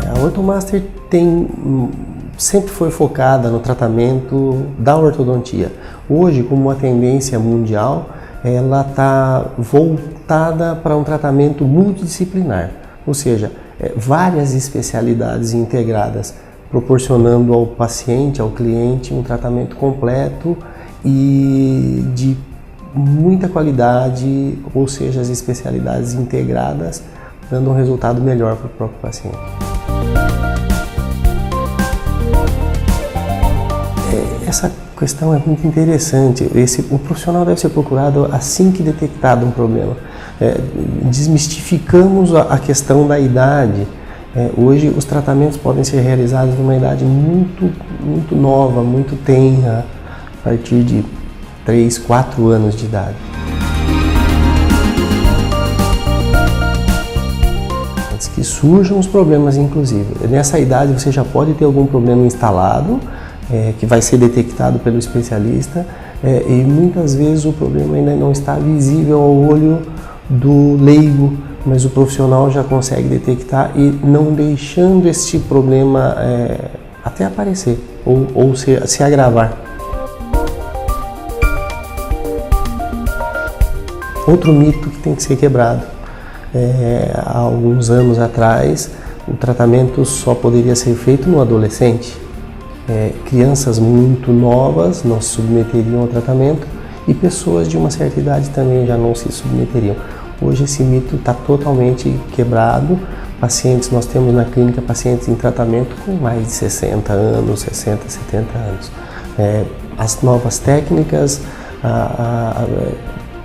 A Ortomaster sempre foi focada no tratamento da ortodontia. Hoje, como uma tendência mundial, ela está voltada para um tratamento multidisciplinar, ou seja, várias especialidades integradas, proporcionando ao paciente, ao cliente, um tratamento completo e de muita qualidade, ou seja, as especialidades integradas, dando um resultado melhor para o próprio paciente. Essa questão é muito interessante. O profissional deve ser procurado assim que detectado um problema. Desmistificamos a questão da idade. Hoje os tratamentos podem ser realizados numa idade muito nova, muito tenra, a partir de 3, 4 anos de idade. Antes que surjam os problemas, inclusive. Nessa idade você já pode ter algum problema instalado, que vai ser detectado pelo especialista, e muitas vezes o problema ainda não está visível ao olho do leigo, mas o profissional já consegue detectar e não deixando este problema até aparecer ou se agravar. Outro mito que tem que ser quebrado. Há alguns anos atrás, o tratamento só poderia ser feito no adolescente. Crianças muito novas não se submeteriam ao tratamento e pessoas de uma certa idade também já não se submeteriam. Hoje esse mito está totalmente quebrado. Nós temos na clínica pacientes em tratamento com mais de 60 anos, 60, 70 anos. As novas técnicas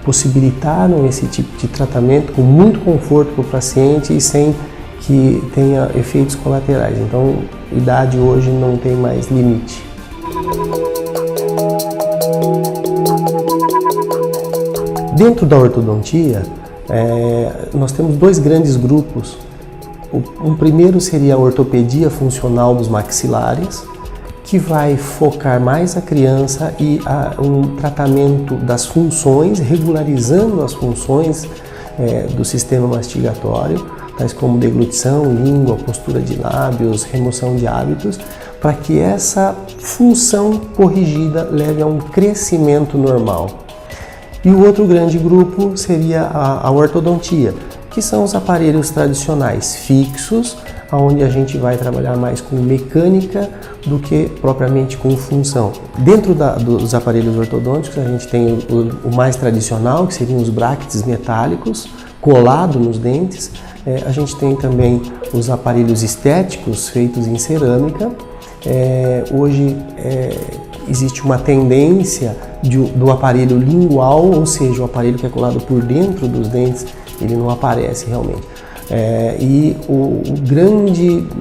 possibilitaram esse tipo de tratamento com muito conforto para o paciente e sem que tenha efeitos colaterais. Então, idade hoje não tem mais limite. Dentro da ortodontia, nós temos dois grandes grupos. Um primeiro seria a ortopedia funcional dos maxilares, que vai focar mais a criança e um tratamento das funções, regularizando as funções do sistema mastigatório, tais como deglutição, língua, postura de lábios, remoção de hábitos, para que essa função corrigida leve a um crescimento normal. E o outro grande grupo seria a ortodontia, que são os aparelhos tradicionais fixos, onde a gente vai trabalhar mais com mecânica do que propriamente com função. Dentro dos aparelhos ortodônticos, a gente tem o mais tradicional, que seriam os brackets metálicos, colado nos dentes. A gente tem também os aparelhos estéticos feitos em cerâmica. Hoje existe uma tendência do aparelho lingual, ou seja, o aparelho que é colado por dentro dos dentes, ele não aparece realmente. E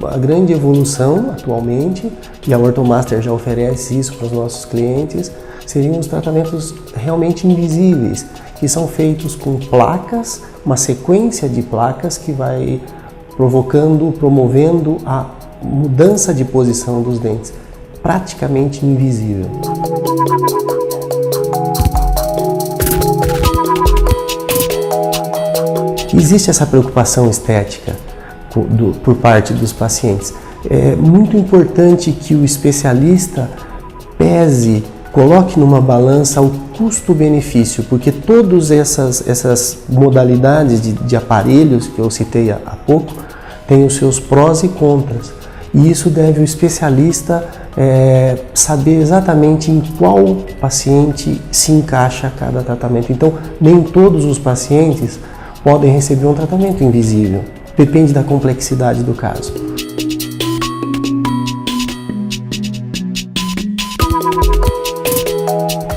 a grande evolução atualmente, e a Ortomaster já oferece isso para os nossos clientes, seriam os tratamentos realmente invisíveis, que são feitos com placas, uma sequência de placas que vai promovendo a mudança de posição dos dentes, praticamente invisível. Existe essa preocupação estética por parte dos pacientes. É muito importante que o especialista coloque numa balança o custo-benefício, porque todas essas modalidades de aparelhos que eu citei há pouco têm os seus prós e contras. E isso deve o especialista saber exatamente em qual paciente se encaixa cada tratamento. Então, nem todos os pacientes podem receber um tratamento invisível. Depende da complexidade do caso.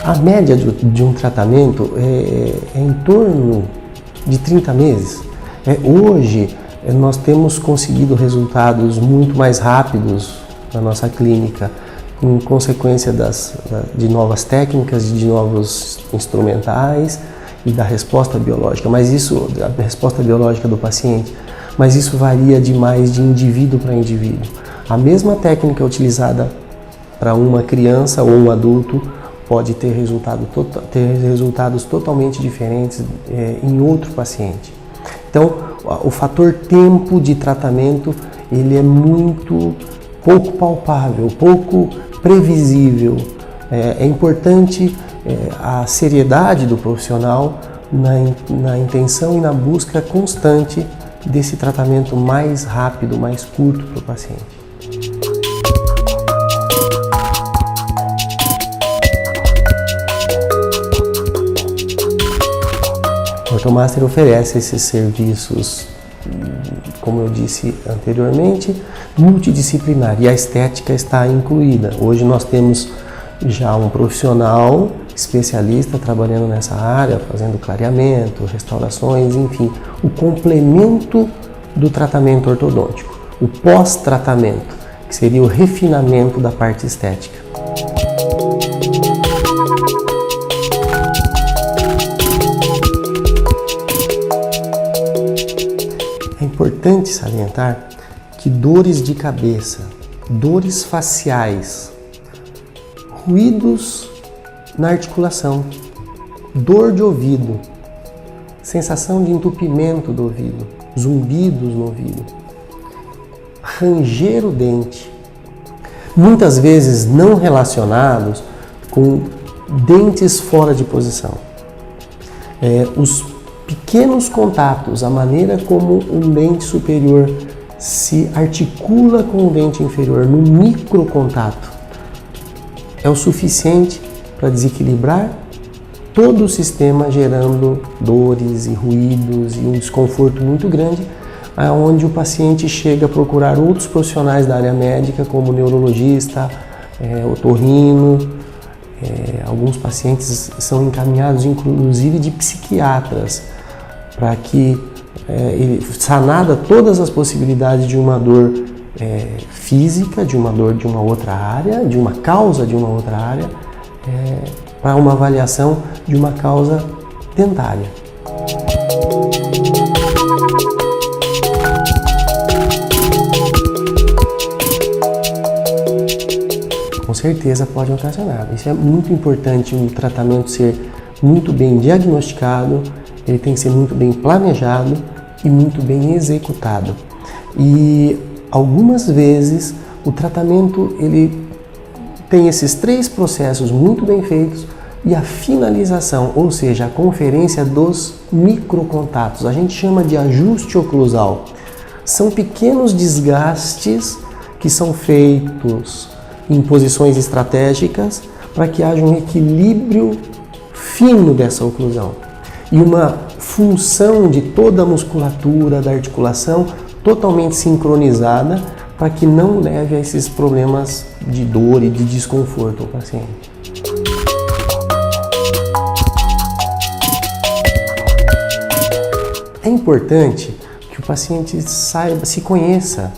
A média de um tratamento é em torno de 30 meses. Hoje, nós temos conseguido resultados muito mais rápidos na nossa clínica, em consequência de novas técnicas, de novos instrumentais e da resposta biológica, a resposta biológica do paciente, mas isso varia demais de indivíduo para indivíduo. A mesma técnica utilizada para uma criança ou um adulto pode ter resultados totalmente diferentes em outro paciente. Então, o fator tempo de tratamento ele é muito pouco palpável, pouco previsível. É importante a seriedade do profissional na intenção e na busca constante desse tratamento mais rápido, mais curto para o paciente. O Ortomaster oferece esses serviços, como eu disse anteriormente, multidisciplinar, e a estética está incluída. Hoje nós temos já um profissional especialista trabalhando nessa área, fazendo clareamento, restaurações, enfim, o complemento do tratamento ortodôntico, o pós-tratamento, que seria o refinamento da parte estética. É importante salientar que dores de cabeça, dores faciais, ruídos na articulação, dor de ouvido, sensação de entupimento do ouvido, zumbidos no ouvido, ranger o dente, muitas vezes não relacionados com dentes fora de posição. Os pequenos contatos, a maneira como um dente superior se articula com o dente inferior no microcontato, é o suficiente para desequilibrar todo o sistema, gerando dores e ruídos e um desconforto muito grande, aonde o paciente chega a procurar outros profissionais da área médica, como neurologista, otorrino. Alguns pacientes são encaminhados, inclusive, de psiquiatras, para que, sanada todas as possibilidades de uma dor física, de uma dor de uma outra área, de uma causa de uma outra área, para uma avaliação de uma causa dentária. Com certeza pode ocasionar. Isso é muito importante, um tratamento ser muito bem diagnosticado, ele tem que ser muito bem planejado e muito bem executado. E algumas vezes o tratamento ele tem esses 3 processos muito bem feitos e a finalização, ou seja, a conferência dos microcontatos. A gente chama de ajuste oclusal. São pequenos desgastes que são feitos em posições estratégicas para que haja um equilíbrio fino dessa oclusão e uma função de toda a musculatura da articulação totalmente sincronizada para que não leve a esses problemas de dor e de desconforto ao paciente. É importante que o paciente saiba, se conheça.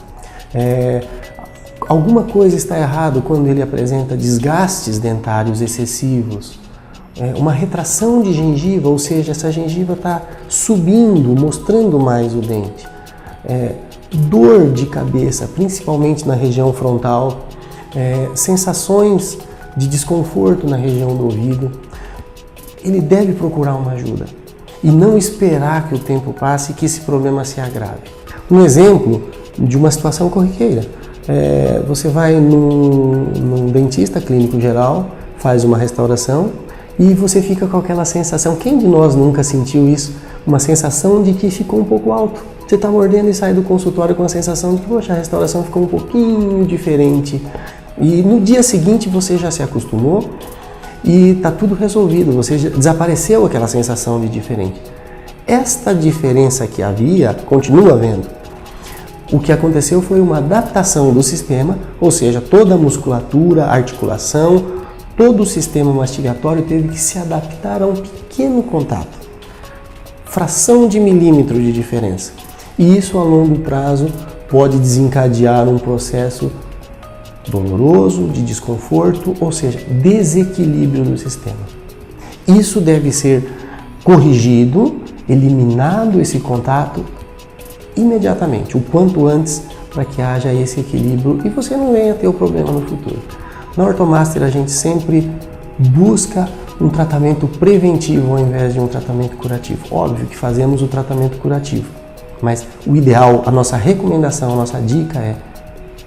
Alguma coisa está errado quando ele apresenta desgastes dentários excessivos, uma retração de gengiva, ou seja, essa gengiva está subindo, mostrando mais o dente. Dor de cabeça, principalmente na região frontal, sensações de desconforto na região do ouvido. Ele deve procurar uma ajuda e não esperar que o tempo passe e que esse problema se agrave. Um exemplo de uma situação corriqueira. Você vai num dentista clínico geral, faz uma restauração e você fica com aquela sensação, quem de nós nunca sentiu isso? Uma sensação de que ficou um pouco alto. Você está mordendo e sai do consultório com a sensação de que, poxa, a restauração ficou um pouquinho diferente. E no dia seguinte você já se acostumou e está tudo resolvido, você já desapareceu aquela sensação de diferente. Esta diferença que havia, continua havendo. O que aconteceu foi uma adaptação do sistema, ou seja, toda a musculatura, a articulação, todo o sistema mastigatório teve que se adaptar a um pequeno contato. Fração de milímetro de diferença. E isso a longo prazo pode desencadear um processo doloroso, de desconforto, ou seja, desequilíbrio do sistema. Isso deve ser corrigido, eliminado esse contato imediatamente, o quanto antes, para que haja esse equilíbrio e você não venha ter o problema no futuro. Na Ortomaster a gente sempre busca um tratamento preventivo ao invés de um tratamento curativo. Óbvio que fazemos o tratamento curativo, mas o ideal, a nossa recomendação, a nossa dica é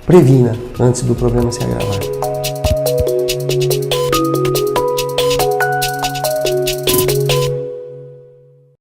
previna antes do problema se agravar.